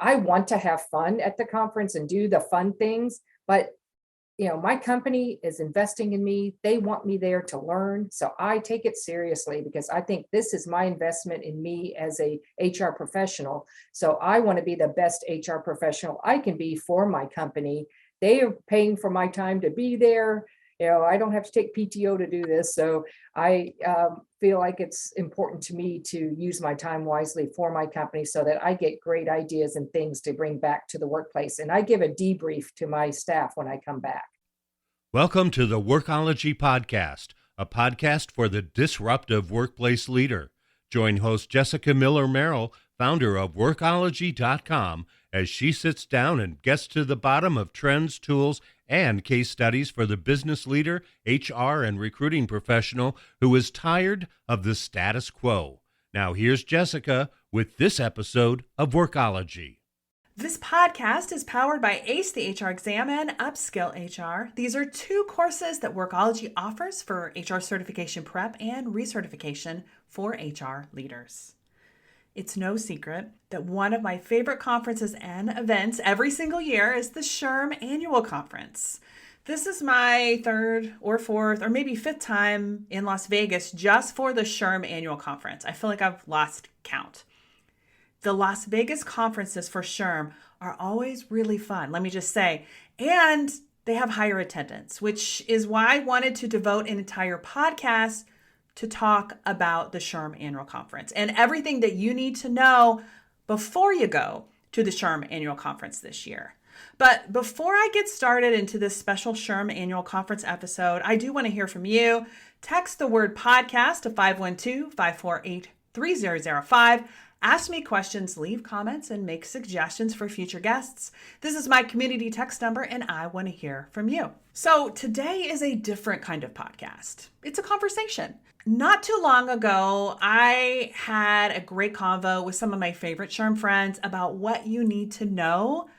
I want to have fun at the conference and do the fun things, but my company is investing in me. They want me there to learn. So I take it seriously because I think this is my investment in me as a HR professional. So I want to be the best HR professional I can be for my company. They are paying for my time to be there. I don't have to take PTO to do this. So I feel like it's important to me to use my time wisely for my company so that I get great ideas and things to bring back to the workplace. And I give a debrief to my staff when I come back. Welcome to the Workology Podcast, a podcast for the disruptive workplace leader. Join host Jessica Miller-Merrill, founder of Workology.com, as she sits down and gets to the bottom of trends, tools, and case studies for the business leader, HR, and recruiting professional who is tired of the status quo. Now here's Jessica with this episode of Workology. This podcast is powered by ACE the HR Exam and Upskill HR. These are two courses that Workology offers for HR certification prep and recertification for HR leaders. It's no secret that one of my favorite conferences and events every single year is the SHRM Annual Conference. This is my third or fourth or maybe fifth time in Las Vegas just for the SHRM Annual Conference. I feel like I've lost count. The Las Vegas conferences for SHRM are always really fun, let me just say, and they have higher attendance, which is why I wanted to devote an entire podcast to talk about the SHRM Annual Conference and everything that you need to know before you go to the SHRM Annual Conference this year. But before I get started into this special SHRM Annual Conference episode, I do want to hear from you. Text the word podcast to 512-548-3005. Ask me questions, leave comments, and make suggestions for future guests. This is my community text number, and I want to hear from you. So today is a different kind of podcast. It's a conversation. Not too long ago, I had a great convo with some of my favorite SHRM friends about what you need to know,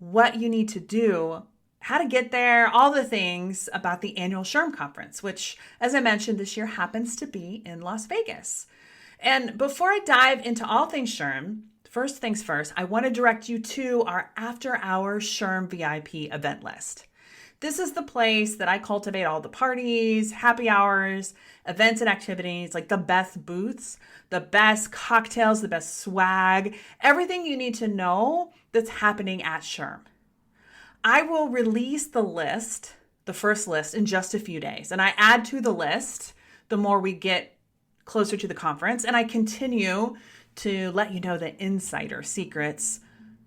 what you need to do, how to get there, all the things about the annual SHRM conference, which, as I mentioned, this year happens to be in Las Vegas. And before I dive into all things SHRM, first things first, I want to direct you to our after-hours SHRM VIP event list. This is the place that I cultivate all the parties, happy hours, events and activities, like the best booths, the best cocktails, the best swag, everything you need to know that's happening at SHRM. I will release the list, the first list, in just a few days. And I add to the list the more we get closer to the conference. And I continue to let you know the insider secrets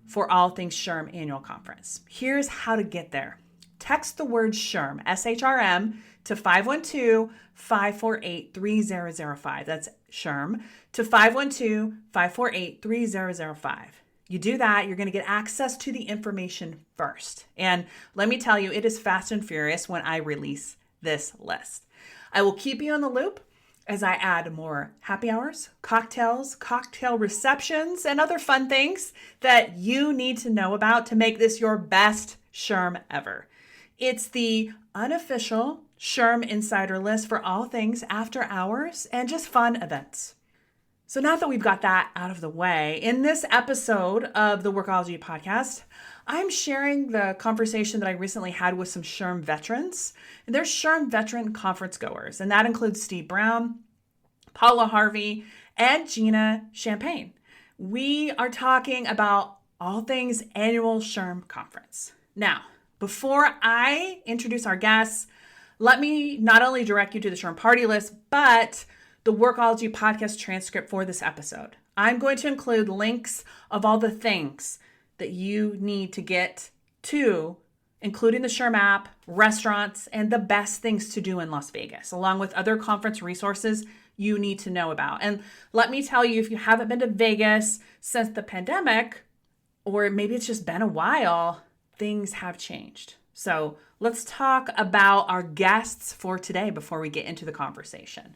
for all things SHRM Annual Conference. Here's how to get there. Text the word SHRM, S-H-R-M, to 512-548-3005. That's SHRM, to 512-548-3005. You do that, you're going to get access to the information first. And let me tell you, it is fast and furious when I release this list. I will keep you in the loop as I add more happy hours, cocktails, cocktail receptions, and other fun things that you need to know about to make this your best SHRM ever. It's the unofficial SHRM Insider List for all things after hours and just fun events. So now that we've got that out of the way, in this episode of the Workology Podcast, I'm sharing the conversation that I recently had with some SHRM veterans. They're SHRM veteran conference goers, and that includes Steve Browne, Paula Harvey, and Gena Champagne. We are talking about all things annual SHRM conference. Now, before I introduce our guests, let me not only direct you to the SHRM party list, but the Workology Podcast transcript for this episode. I'm going to include links of all the things that you need to get to, including the SHRM app, restaurants, and the best things to do in Las Vegas, along with other conference resources you need to know about. And let me tell you, if you haven't been to Vegas since the pandemic, or maybe it's just been a while, things have changed. So let's talk about our guests for today before we get into the conversation.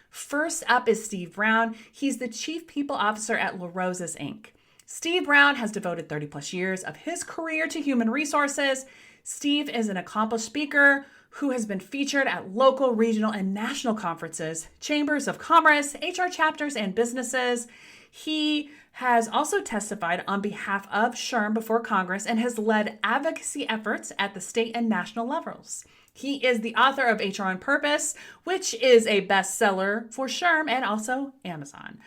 First up is Steve Browne. He's the Chief People Officer at La Rosa's, Inc. Steve Browne has devoted 30 plus years of his career to human resources. Steve is an accomplished speaker who has been featured at local, regional, and national conferences, chambers of commerce, HR chapters, and businesses. He has also testified on behalf of SHRM before Congress and has led advocacy efforts at the state and national levels. He is the author of HR on Purpose, which is a bestseller for SHRM and also Amazon.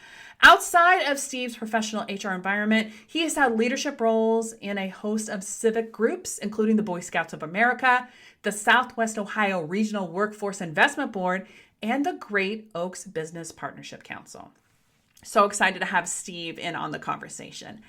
Outside of Steve's professional HR environment, he has had leadership roles in a host of civic groups, including the Boy Scouts of America, the Southwest Ohio Regional Workforce Investment Board, and the Great Oaks Business Partnership Council. So excited to have Steve in on the conversation.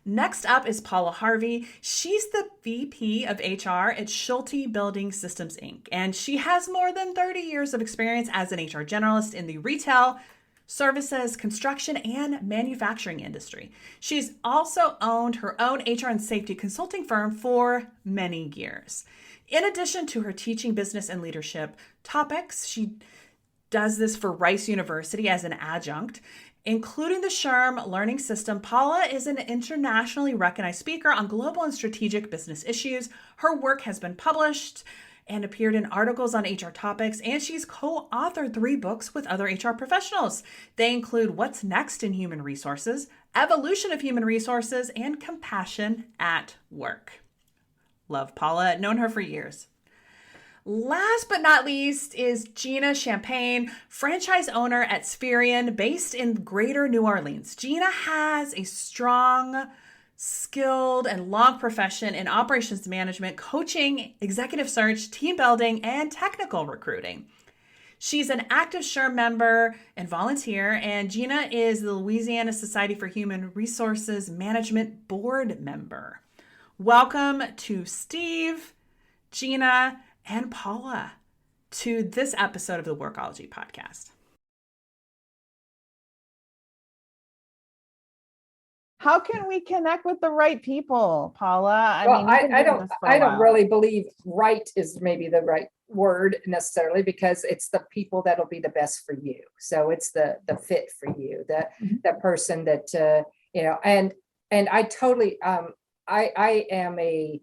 Next up is Paula Harvey. She's the VP of HR at Schulte Building Systems, Inc. And she has more than 30 years of experience as an HR generalist in the retail, services, construction, and manufacturing industry. She's also owned her own HR and safety consulting firm for many years. In addition to her teaching business and leadership topics, she does this for Rice University as an adjunct, including the SHRM learning system. Paula is an internationally recognized speaker on global and strategic business issues. Her work has been published and appeared in articles on HR topics, and she's co-authored 3 books with other HR professionals. They include What's Next in Human Resources, Evolution of Human Resources, and Compassion at Work. Love Paula, known her for years. Last but not least is Gena Champagne, franchise owner at SHRM, based in Greater New Orleans. Gena has a strong, skilled, and long profession in operations management, coaching, executive search, team building, and technical recruiting. She's an active SHRM member and volunteer, and Gena is the Louisiana Society for Human Resources Management board member. Welcome to Steve, Gena, and Paula to this episode of the Workology Podcast. How can we connect with the right people, Paula? I don't really believe right is maybe the right word necessarily, because it's the people that'll be the best for you. So it's the fit for you, the person that and I totally I am a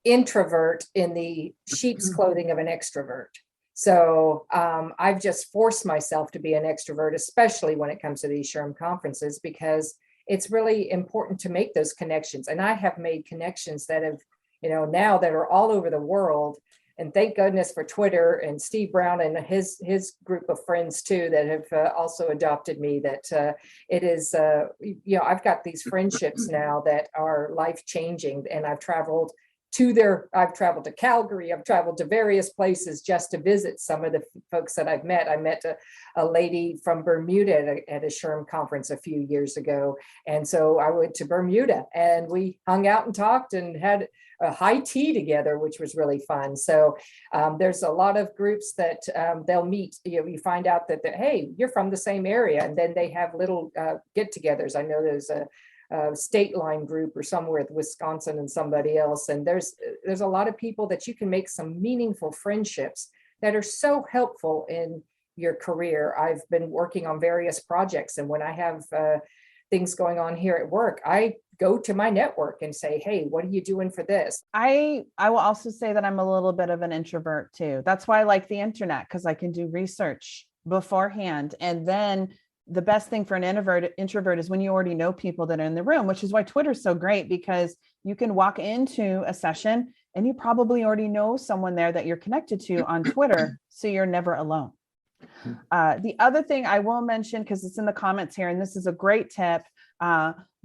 introvert in the sheep's clothing of an extrovert. So I've just forced myself to be an extrovert, especially when it comes to these SHRM conferences, because it's really important to make those connections. And I have made connections that have, now that are all over the world. And thank goodness for Twitter and Steve Browne and his group of friends too, that have also adopted me, that it is, I've got these friendships now that are life-changing. And I've traveled to Calgary, I've traveled to various places just to visit some of the folks that I've met. I met a lady from Bermuda at a SHRM conference a few years ago. And so I went to Bermuda and we hung out and talked and had a high tea together, which was really fun. So there's a lot of groups that they'll meet. You find out that, hey, you're from the same area. And then they have little get-togethers. I know there's a state line group or somewhere with Wisconsin and somebody else. And there's a lot of people that you can make some meaningful friendships that are so helpful in your career. I've been working on various projects, and when I have things going on here at work, I go to my network and say, hey, what are you doing for this? I will also say that I'm a little bit of an introvert too. That's why I like the internet, because I can do research beforehand. And then the best thing for an introvert is when you already know people that are in the room, which is why Twitter is so great, because you can walk into a session and you probably already know someone there that you're connected to on Twitter. So you're never alone. The other thing I will mention, because it's in the comments here, and this is a great tip,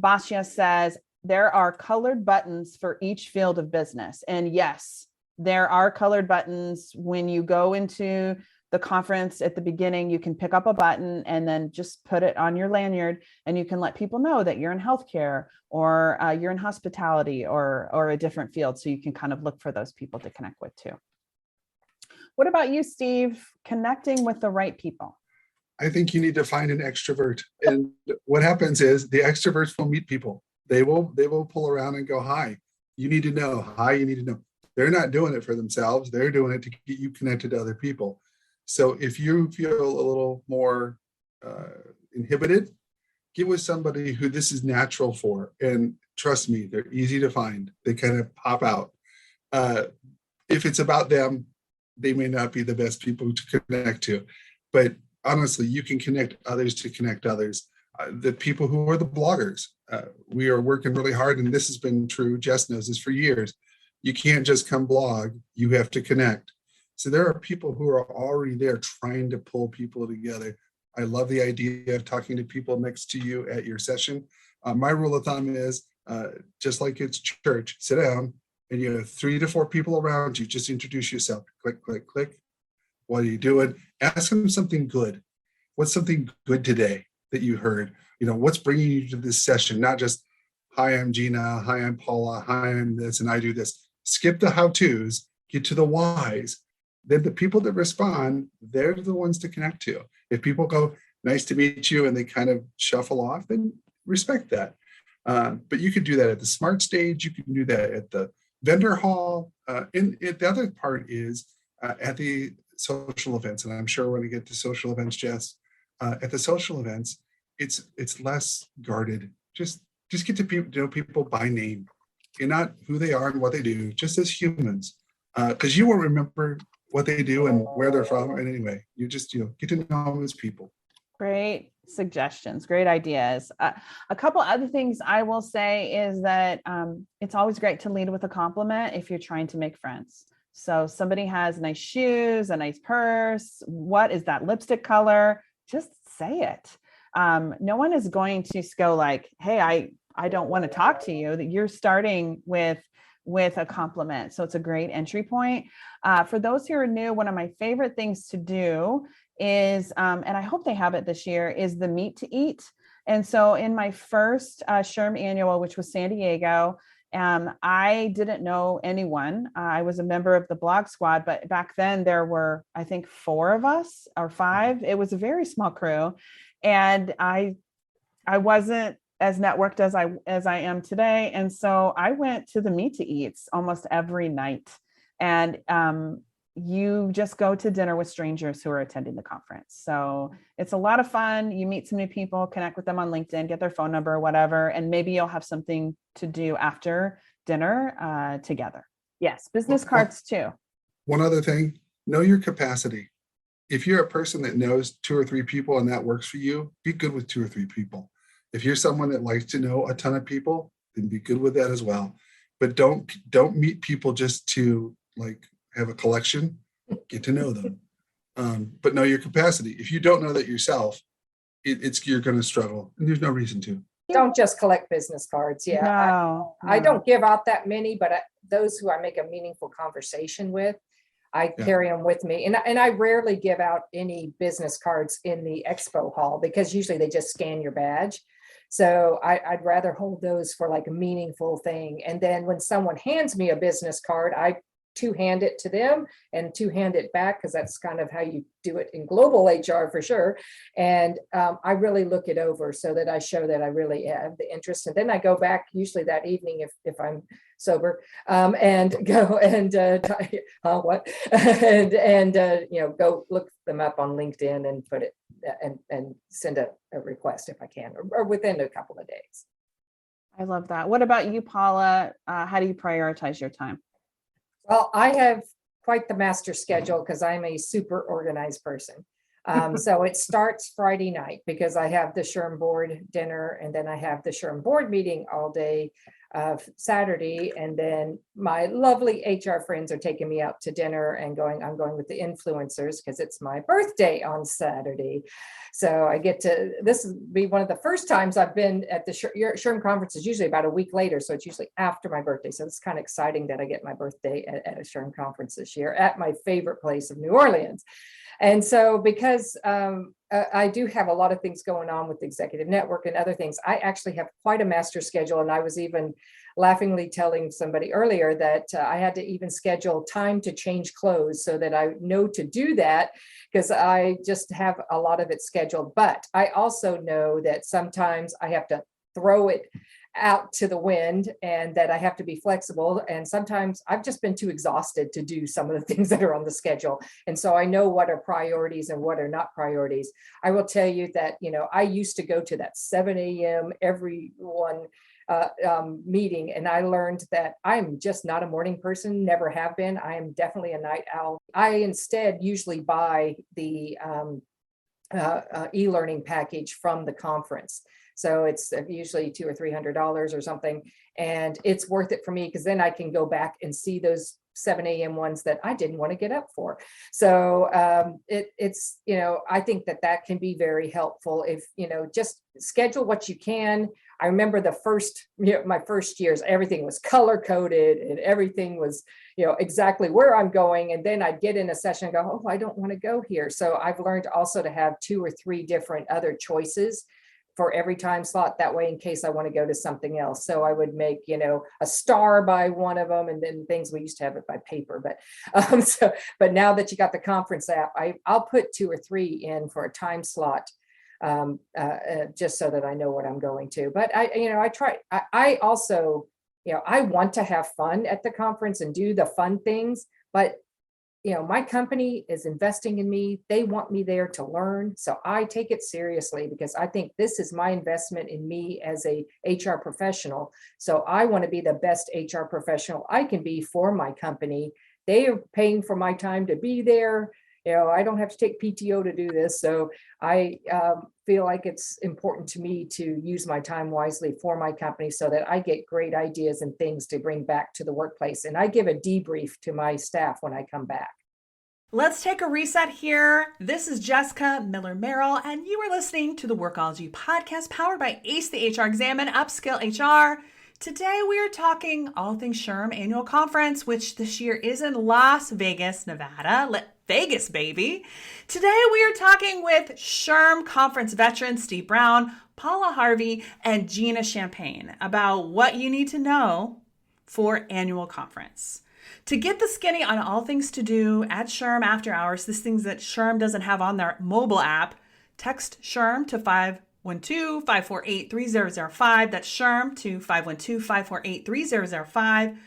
Basia says there are colored buttons for each field of business. And yes, there are colored buttons. When you go into the conference at the beginning, you can pick up a button and then just put it on your lanyard, and you can let people know that you're in healthcare or you're in hospitality or a different field. So you can kind of look for those people to connect with too. What about you, Steve? Connecting with the right people. I think you need to find an extrovert. And what happens is the extroverts will meet people. They will pull around and go, hi, you need to know. Hi, you need to know. They're not doing it for themselves. They're doing it to get you connected to other people. So if you feel a little more inhibited, get with somebody who this is natural for. And trust me, they're easy to find. They kind of pop out. If it's about them, they may not be the best people to connect to. But honestly, you can connect others to connect others. The people who are the bloggers. We are working really hard, and this has been true. Jess knows this for years. You can't just come blog, you have to connect. So there are people who are already there trying to pull people together. I love the idea of talking to people next to you at your session. My rule of thumb is just like it's church, sit down and you have 3 to 4 people around you. Just introduce yourself. Click, click, click. What are you doing? Ask them something good. What's something good today that you heard? What's bringing you to this session? Not just, hi, I'm Gena. Hi, I'm Paula. Hi, I'm this, and I do this. Skip the how-tos, get to the whys. Then the people that respond, they're the ones to connect to. If people go, nice to meet you, and they kind of shuffle off, then respect that. But you could do that at the smart stage. You can do that at the vendor hall. And the other part is at the social events. And I'm sure when we get to social events, Jess, at the social events, it's less guarded. Just get to know people by name. You're not who they are and what they do, just as humans. Because you won't remember what they do and where they're from. And anyway, you just get to know them as people. Great suggestions, great ideas. A couple other things I will say is that it's always great to lead with a compliment if you're trying to make friends. So somebody has nice shoes, a nice purse. What is that lipstick color? Just say it. No one is going to go like, hey, I don't want to talk to you. That you're starting with a compliment. So it's a great entry point. For those who are new, one of my favorite things to do is, and I hope they have it this year, is the meet to eat. And so in my first SHRM Annual, which was San Diego, I didn't know anyone. I was a member of the blog squad, but back then there were, I think, 4 of us or 5. It was a very small crew. And I wasn't as networked as I am today. And so I went to the meet to eats almost every night. And you just go to dinner with strangers who are attending the conference. So it's a lot of fun. You meet some new people, connect with them on LinkedIn, get their phone number, whatever, and maybe you'll have something to do after dinner together. Yes, business cards too. One other thing, know your capacity. If you're a person that knows 2 or 3 people and that works for you, be good with 2 or 3 people. If you're someone that likes to know a ton of people, then be good with that as well. But don't meet people just to have a collection. Get to know them. But know your capacity. If you don't know that yourself, you're going to struggle, and there's no reason to. Don't just collect business cards. Yeah, No. I don't give out that many, but those who I make a meaningful conversation with, I carry them with me. And I rarely give out any business cards in the expo hall because usually they just scan your badge. So I'd rather hold those for a meaningful thing. And then when someone hands me a business card, I 2-hand it to them and 2-hand it back, because that's kind of how you do it in global HR for sure. And I really look it over so that I show that I really have the interest. And then I go back usually that evening if I'm sober and go and go look them up on LinkedIn and put it and send a request if I can, or within a couple of days. I love that. What about you, Paula? How do you prioritize your time? Well, I have quite the master schedule because I'm a super organized person. So it starts Friday night because I have the SHRM board dinner, and then I have the SHRM board meeting all day Saturday. And then my lovely HR friends are taking me out to dinner and I'm going with the influencers because it's my birthday on Saturday. So I get this will be one of the first times I've been at the SHRM conference. Is usually about a week later. So it's usually after my birthday. So it's kind of exciting that I get my birthday at a SHRM conference this year at my favorite place of New Orleans. And so because I do have a lot of things going on with the executive network and other things, I actually have quite a master schedule. And I was even laughingly telling somebody earlier that I had to even schedule time to change clothes so that I know to do that, because I just have a lot of it scheduled. But I also know that sometimes I have to throw it out to the wind and that I have to be flexible. And sometimes I've just been too exhausted to do some of the things that are on the schedule. And so I know what are priorities and what are not priorities. I will tell you that, I used to go to that 7 a.m. everyone meeting. And I learned that I'm just not a morning person, never have been. I am definitely a night owl. I instead usually buy the e-learning package from the conference. So it's usually $200 or $300 or something. And it's worth it for me because then I can go back and see those 7 a.m. ones that I didn't want to get up for. So it's, I think that can be very helpful if, just schedule what you can. I remember my first years, everything was color coded and everything was, exactly where I'm going. And then I'd get in a session and go, oh, I don't want to go here. So I've learned also to have 2 or 3 different other choices for every time slot, that way in case I want to go to something else. So I would make, a star by one of them, and then things, we used to have it by paper, but now that you got the conference app, I'll put 2 or 3 in for a time slot, just so that I know what I'm going to. But I also, I want to have fun at the conference and do the fun things, but my company is investing in me. They want me there to learn. So I take it seriously because I think this is my investment in me as a HR professional. So I want to be the best HR professional I can be for my company. They are paying for my time to be there. I don't have to take PTO to do this. So I feel like it's important to me to use my time wisely for my company so that I get great ideas and things to bring back to the workplace. And I give a debrief to my staff when I come back. Let's take a reset here. This is Jessica Miller Merrill, and you are listening to the Workology Podcast powered by Ace the HR Exam and Upskill HR. Today, we are talking all things SHRM Annual Conference, which this year is in Las Vegas, Nevada. Vegas, baby. Today, we are talking with SHRM Conference veterans Steve Browne, Paula Harvey, and Gena Champagne about what you need to know for annual conference. To get the skinny on all things to do at SHRM after hours, these things that SHRM doesn't have on their mobile app, text SHRM to 512-548-3005. That's SHRM to 512-548-3005.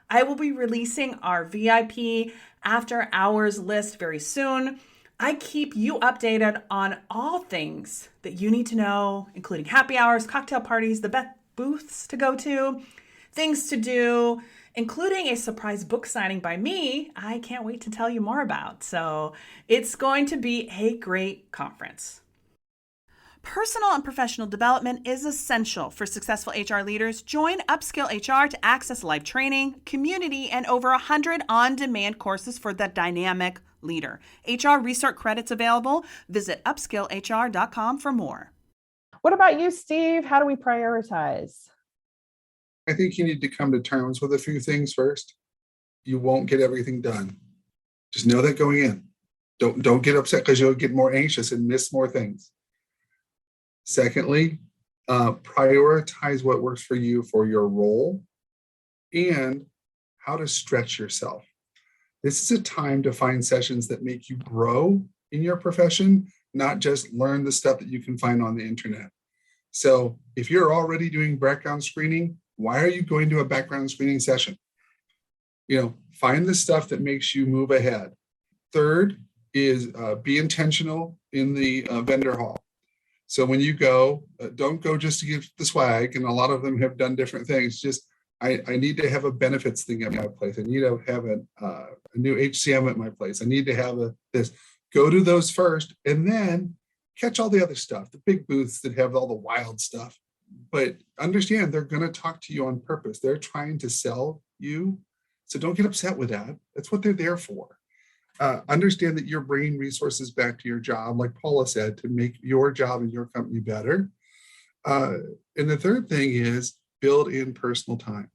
I will be releasing our VIP after hours list very soon. I keep you updated on all things that you need to know, including happy hours, cocktail parties, the best booths to go to, things to do, including a surprise book signing by me. I can't wait to tell you more about. So it's going to be a great conference. Personal and professional development is essential for successful HR leaders. Join Upskill HR to access live training, community, and over 100 on-demand courses for the dynamic leader. HR Research credits available. Visit upskillhr.com for more. What about you, Steve? How do we prioritize? I think you need to come to terms with a few things first. You won't get everything done. Just know that going in. Don't get upset because you'll get more anxious and miss more things. Secondly, prioritize what works for you for your role and how to stretch yourself. This is a time to find sessions that make you grow in your profession, not just learn the stuff that you can find on the internet. So if you're already doing background screening, why are you going to a background screening session? Find the stuff that makes you move ahead. Third is be intentional in the vendor hall. So when you go, don't go just to get the swag. And a lot of them have done different things. Just, I need to have a benefits thing at my place. I need to have a new HCM at my place. I need to have this. Go to those first and then catch all the other stuff, the big booths that have all the wild stuff. But understand they're going to talk to you on purpose. They're trying to sell you. So don't get upset with that. That's what they're there for. Understand that you're bringing resources back to your job, like Paula said, to make your job and your company better. And the third thing is build in personal time.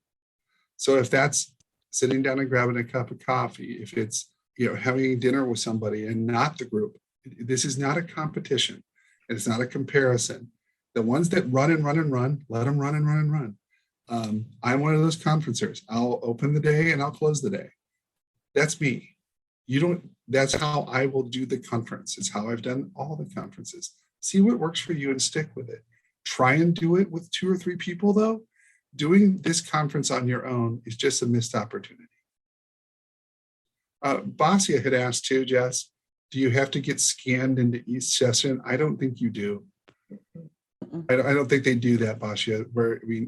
So if that's sitting down and grabbing a cup of coffee, if it's having dinner with somebody and not the group, this is not a competition and it's not a comparison. The ones that run and run and run, let them run and run and run. I'm one of those conferencers. I'll open the day and I'll close the day. That's me. That's how I will do the conference. It's how I've done all the conferences. See what works for you and stick with it. Try and do it with 2 or 3 people though. Doing this conference on your own is just a missed opportunity. Basia had asked too, Jess, do you have to get scanned into each session? I don't think you do. I don't think they do that, Basia.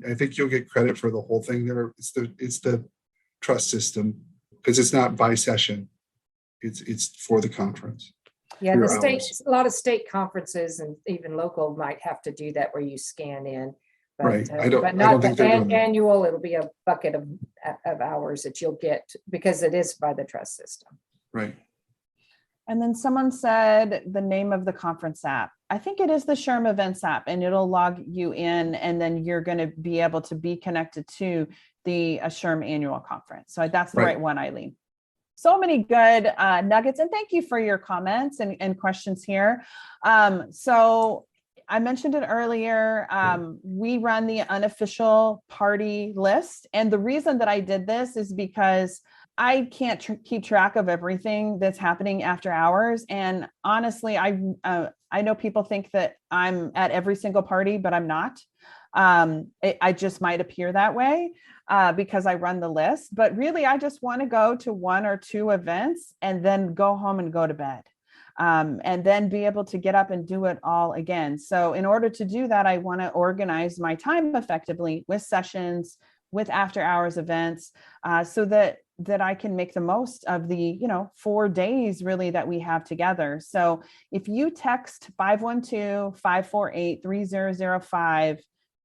I think you'll get credit for the whole thing there. It's the trust system because it's not by session. It's for the conference. Yeah, fewer the state, hours. a lot of state conferences and even local might have to do that where you scan in. Right. But, I don't but not think the they're doing that. annual, it'll be a bucket of hours that you'll get because it is by the trust system. Right. And then someone said the name of the conference app. I think it is the SHRM Events app, and it'll log you in, and then you're going to be able to be connected to the SHRM Annual Conference. So that's the right one, Eileen. So many good nuggets, and thank you for your comments and questions here. So I mentioned it earlier. We run the unofficial party list, and the reason that I did this is because I can't keep track of everything that's happening after hours. And honestly, I know people think that I'm at every single party, but I'm not. I just might appear that way because I run the list. But really, I just want to go to one or two events and then go home and go to bed. And then be able to get up and do it all again. So in order to do that, I want to organize my time effectively with sessions, with after hours events, so that I can make the most of the 4 days really that we have together. So if you text 512-548-3005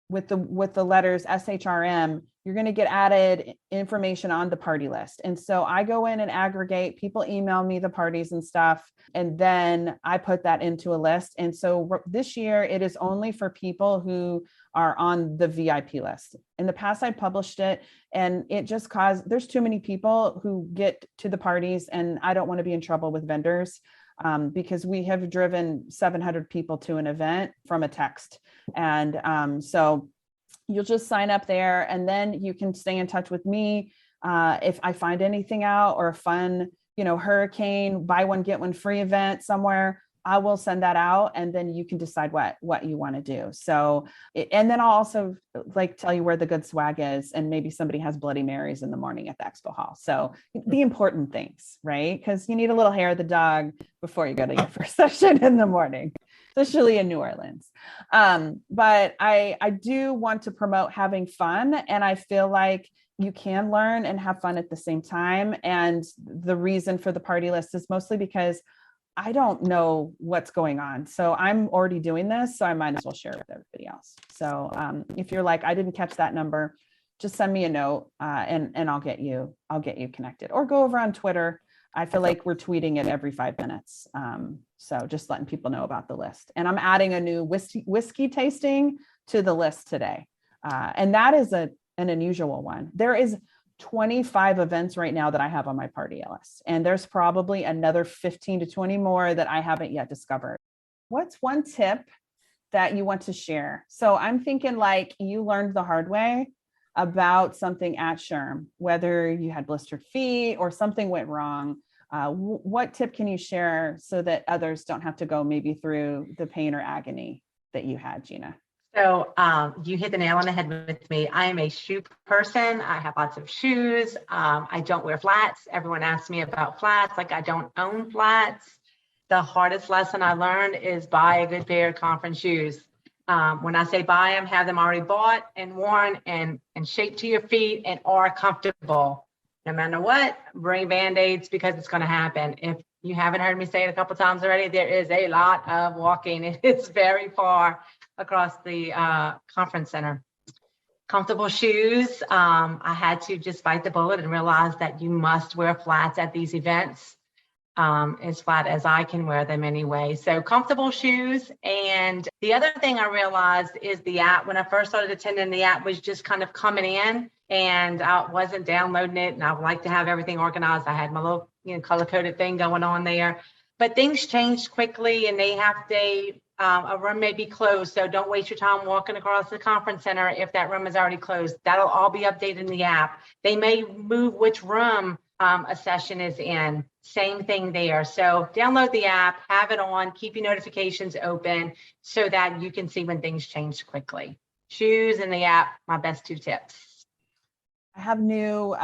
with the letters SHRM, you're going to get added information on the party list. And so I go in and aggregate, people email me the parties and stuff, and then I put that into a list. And so this year it is only for people who are on the VIP list. In the past, I published it, and it just there's too many people who get to the parties, and I don't want to be in trouble with vendors because we have driven 700 people to an event from a text. And so you'll just sign up there, and then you can stay in touch with me. If I find anything out, or a fun, hurricane, buy one, get one free event somewhere, I will send that out, and then you can decide what you want to do. So, and then I'll also tell you where the good swag is, and maybe somebody has Bloody Marys in the morning at the expo hall. So the important things, right? Because you need a little hair of the dog before you go to your first session in the morning, especially in New Orleans. But I do want to promote having fun, and I feel like you can learn and have fun at the same time. And the reason for the party list is mostly because I don't know what's going on. So I'm already doing this, so I might as well share it with everybody else. So if you're like, I didn't catch that number, just send me a note and I'll get you connected, or go over on Twitter. I feel like we're tweeting it every 5 minutes. So just letting people know about the list. And I'm adding a new whiskey tasting to the list today. And that is an unusual one. There is 25 events right now that I have on my party list, and there's probably another 15 to 20 more that I haven't yet discovered. What's one tip that you want to share? So I'm thinking you learned the hard way about something at SHRM, whether you had blistered feet or something went wrong. What tip can you share so that others don't have to go maybe through the pain or agony that you had, Gena? So you hit the nail on the head with me. I am a shoe person. I have lots of shoes. I don't wear flats. Everyone asks me about flats. I don't own flats. The hardest lesson I learned is buy a good pair of conference shoes. When I say buy them, have them already bought and worn and shaped to your feet and are comfortable. No matter what, bring Band-Aids because it's going to happen. If you haven't heard me say it a couple times already, there is a lot of walking. It's very far across the conference center. Comfortable shoes. I had to just bite the bullet and realize that you must wear flats at these events, as flat as I can wear them anyway. So comfortable shoes. And the other thing I realized is the app. When I first started attending, the app was just kind of coming in, and I wasn't downloading it. And I would like to have everything organized. I had my little color-coded thing going on there. But things changed quickly, and a room may be closed. So don't waste your time walking across the conference center if that room is already closed. That'll all be updated in the app. They may move which room a session is in. Same thing there. So download the app, have it on, keep your notifications open so that you can see when things change quickly. Shoes and the app, my best 2 tips. I have new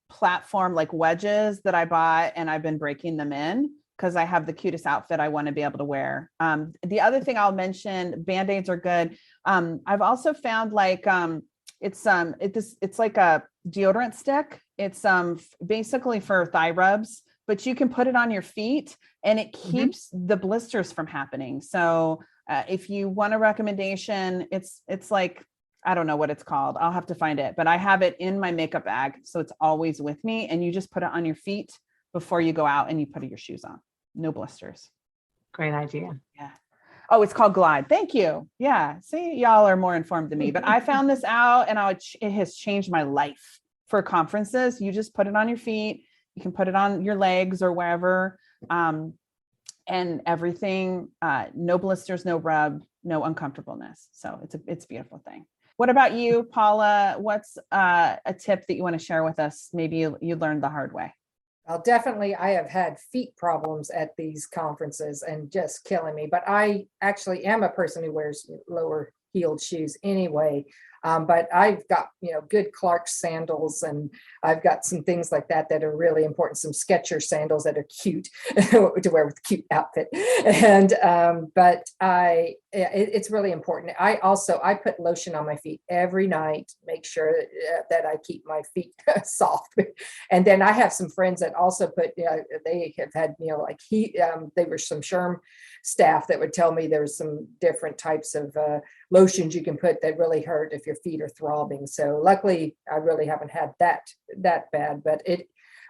platform wedges that I bought, and I've been breaking them in because I have the cutest outfit I want to be able to wear. The other thing I'll mention, Band-Aids are good. I've also found it's like a deodorant stick. It's basically for thigh rubs. but you can put it on your feet and it keeps the blisters from happening. So if you want a recommendation, it's like, I don't know what it's called. I'll have to find it, but I have it in my makeup bag. So it's always with me, and you just put it on your feet before you go out and you put your shoes on. No blisters. Great idea. Yeah. Oh, it's called Glide. Thank you. Yeah. See, y'all are more informed than me, but I found this out and it has changed my life for conferences. You just put it on your feet. You can put it on your legs or wherever. And everything, no blisters, no rub, no uncomfortableness. So it's a beautiful thing. What about you, Paula? What's a tip that you want to share with us? Maybe you learned the hard way. Well, definitely, I have had feet problems at these conferences and just killing me. But I actually am a person who wears lower heeled shoes anyway. But I've got, good Clark's sandals, and I've got some things like that that are really important. Some Skechers sandals that are cute to wear with a cute outfit. And but it's really important. I put lotion on my feet every night, make sure that I keep my feet soft. And then I have some friends that also put, they have had, they were some SHRM staff that would tell me there's some different types of lotions you can put that really hurt if your feet are throbbing. So luckily I really haven't had that bad, but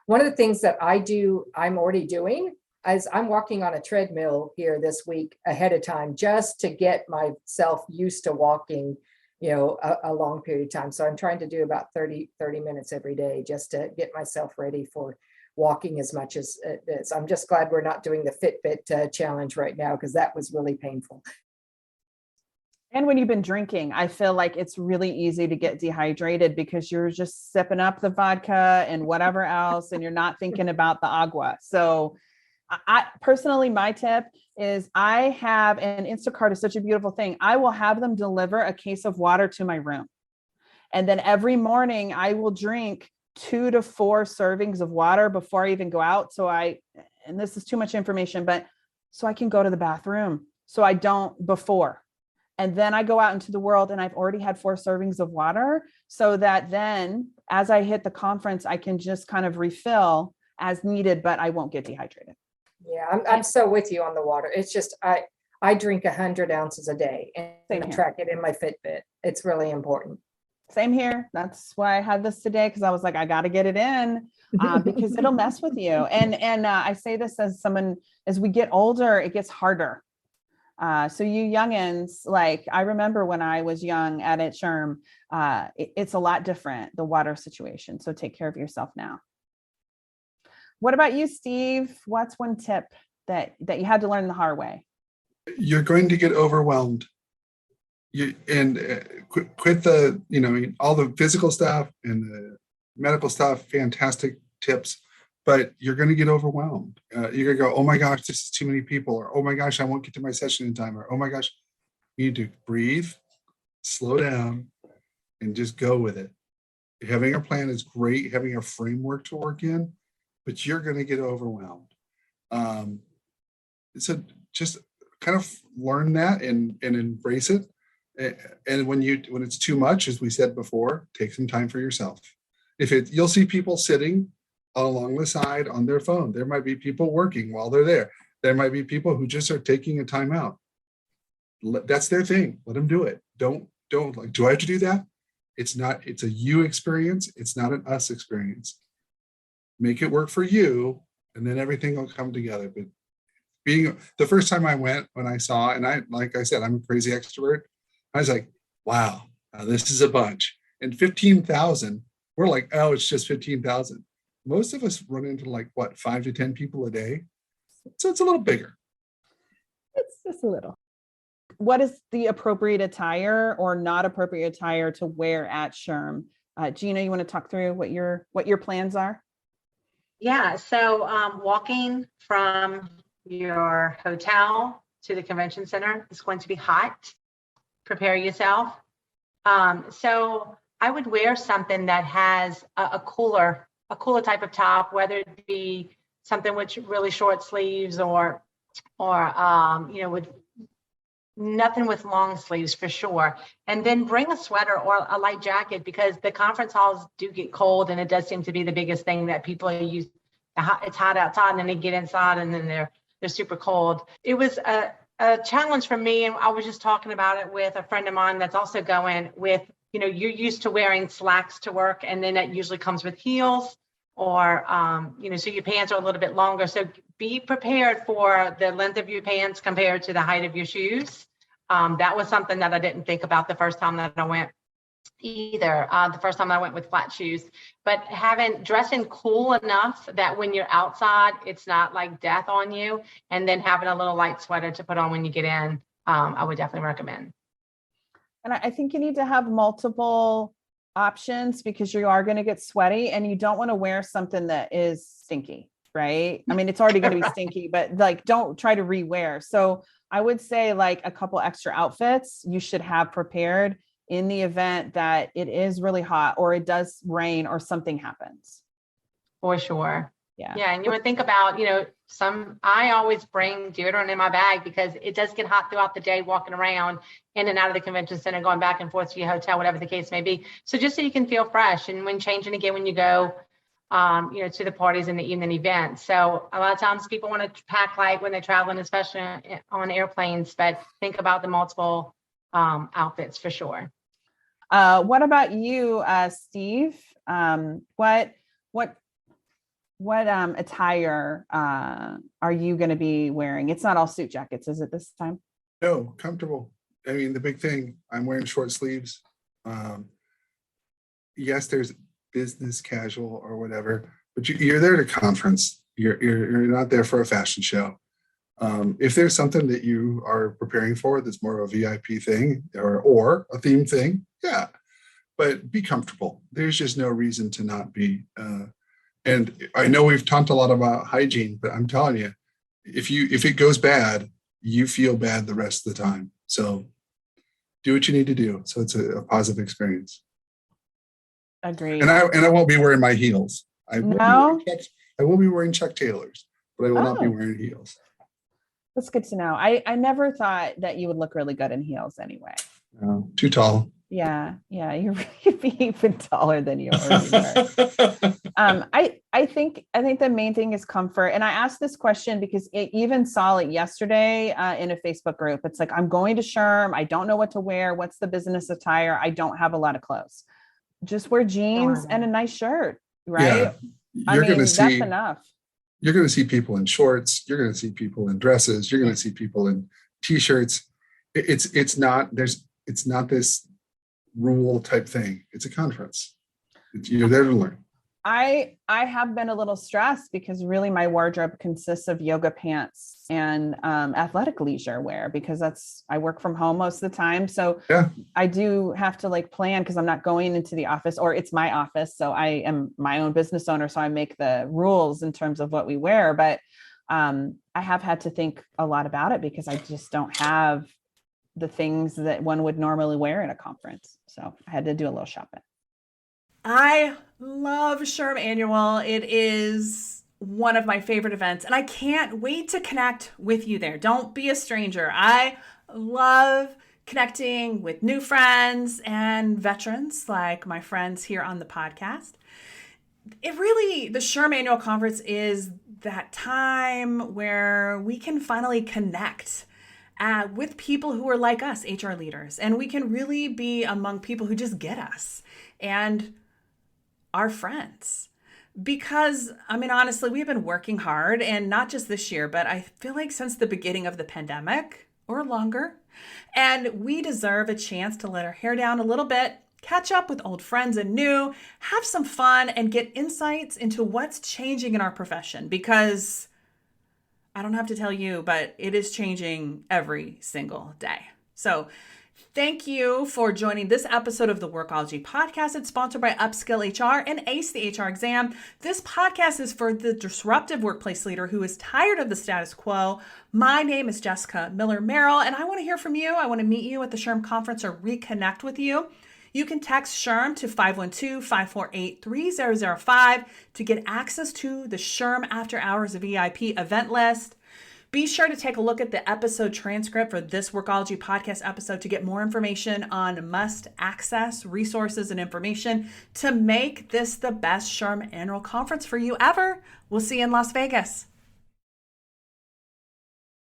one of the things that I'm already doing is I'm walking on a treadmill here this week ahead of time, just to get myself used to walking, a long period of time. So I'm trying to do about 30 minutes every day just to get myself ready for walking as much as it is. I'm just glad we're not doing the Fitbit challenge right now, because that was really painful. And when you've been drinking, I feel like it's really easy to get dehydrated because you're just sipping up the vodka and whatever else, and you're not thinking about the agua. So I personally, my tip is I have, and Instacart is such a beautiful thing. I will have them deliver a case of water to my room. And then every morning I will drink 2 to 4 servings of water before I even go out. And this is too much information, but so I can go to the bathroom. So I don't before. And then I go out into the world and I've already had 4 servings of water, so that then as I hit the conference, I can just kind of refill as needed, but I won't get dehydrated. Yeah, I'm so with you on the water. It's just, I drink 100 ounces a day and I track it in my Fitbit. It's really important. Same here. That's why I had this today, because I was like, I got to get it in because it'll mess with you. And I say this as someone, as we get older, it gets harder. So you youngins, like I remember when I was young at SHRM, it's a lot different, the water situation. So take care of yourself now. What about you, Steve? What's one tip that you had to learn the hard way? You're going to get overwhelmed. Quit the, all the physical stuff and the medical stuff, fantastic tips, but you're going to get overwhelmed. You're going to go, oh my gosh, this is too many people, or oh my gosh, I won't get to my session in time, or oh my gosh, you need to breathe, slow down, and just go with it. Having a plan is great, having a framework to work in, but you're going to get overwhelmed. So just kind of learn that and embrace it. And when it's too much, as we said before, take some time for yourself. You'll see people sitting along the side on their phone. There might be people working while they're there. There might be people who just are taking a time out. That's their thing. Let them do it. Don't like, do I have to do that? It's a you experience. It's not an us experience. Make it work for you, and then everything will come together. But being the first time I went, when I saw, and like I said, I'm a crazy extrovert. I was like, wow, this is a bunch. And 15,000, we're like, oh, it's just 15,000. Most of us run into 5 to 10 people a day. So it's a little bigger. It's just a little. What is the appropriate attire or not appropriate attire to wear at SHRM? Gena, you want to talk through what your plans are? Yeah, so walking from your hotel to the convention center is going to be hot. Prepare yourself. So I would wear something that has a cooler type of top, whether it be something with really short sleeves or with nothing with long sleeves for sure. And then bring a sweater or a light jacket, because the conference halls do get cold, and it does seem to be the biggest thing that people use it's hot outside, and then they get inside and then they're super cold. It was a challenge for me. And I was just talking about it with a friend of mine that's also going with, you're used to wearing slacks to work, and then that usually comes with heels or, so your pants are a little bit longer. So be prepared for the length of your pants compared to the height of your shoes. That was something that I didn't think about the first time that I went either. The first time I went with flat shoes, but dressing cool enough that when you're outside, it's not like death on you, and then having a little light sweater to put on when you get in, I would definitely recommend. And I think you need to have multiple options because you are going to get sweaty and you don't want to wear something that is stinky, right? I mean, it's already going to be stinky, but like, don't try to rewear. So I would say like a couple extra outfits you should have prepared in the event that it is really hot or it does rain or something happens. For sure. Yeah. Yeah. And you would think about, I always bring deodorant in my bag because it does get hot throughout the day walking around in and out of the convention center, going back and forth to your hotel, whatever the case may be. So just so you can feel fresh, and when changing again, when you go, to the parties and the evening events. So a lot of times people want to pack light when they're traveling, especially on airplanes, but think about the multiple outfits for sure. What about you, Steve? What attire are you going to be wearing? It's not all suit jackets, is it this time? No, comfortable. I mean, the big thing, I'm wearing short sleeves. Yes, there's business casual or whatever, but you're there to conference. You're not there for a fashion show. If there's something that you are preparing for that's more of a VIP thing or a theme thing, yeah, but be comfortable. There's just no reason to not be. And I know we've talked a lot about hygiene, but I'm telling you, if it goes bad, you feel bad the rest of the time. So do what you need to do. So it's a positive experience. Agreed. And I won't be wearing my heels. I will be wearing Chuck Taylors, but I will not be wearing heels. That's good to know. I never thought that you would look really good in heels anyway. No, too tall. Yeah. You'd be even taller than you already were. I think the main thing is comfort. And I asked this question because I even saw it yesterday in a Facebook group. It's like, I'm going to SHRM. I don't know what to wear. What's the business attire? I don't have a lot of clothes. Just wear jeans and a nice shirt, right? Yeah. That's enough. You're going to see people in shorts. You're going to see people in dresses. You're going to see people in t-shirts. It's not this rule type thing. It's a conference. You're there to learn. I have been a little stressed because really my wardrobe consists of yoga pants and athletic leisure wear because I work from home most of the time. So yeah. I do have to plan because I'm not going into the office, or it's my office. So I am my own business owner. So I make the rules in terms of what we wear. But I have had to think a lot about it because I just don't have the things that one would normally wear in a conference. So I had to do a little shopping. I love SHRM Annual. It is one of my favorite events, and I can't wait to connect with you there. Don't be a stranger. I love connecting with new friends and veterans like my friends here on the podcast. The SHRM Annual Conference is that time where we can finally connect with people who are like us, HR leaders, and we can really be among people who just get us and our friends. Because, honestly, we've been working hard, and not just this year, but I feel like since the beginning of the pandemic or longer, and we deserve a chance to let our hair down a little bit, catch up with old friends and new, have some fun, and get insights into what's changing in our profession. Because I don't have to tell you, but it is changing every single day. So thank you for joining this episode of the Workology Podcast. It's sponsored by Upskill HR and Ace the HR Exam. This podcast is for the disruptive workplace leader who is tired of the status quo. My name is Jessica Miller Merrill, and I want to hear from you. I want to meet you at the SHRM conference or reconnect with you. You can text SHRM to 512-548-3005 to get access to the SHRM After Hours VIP event list. Be sure to take a look at the episode transcript for this Workology podcast episode to get more information on must access resources and information to make this the best SHRM Annual Conference for you ever. We'll see you in Las Vegas.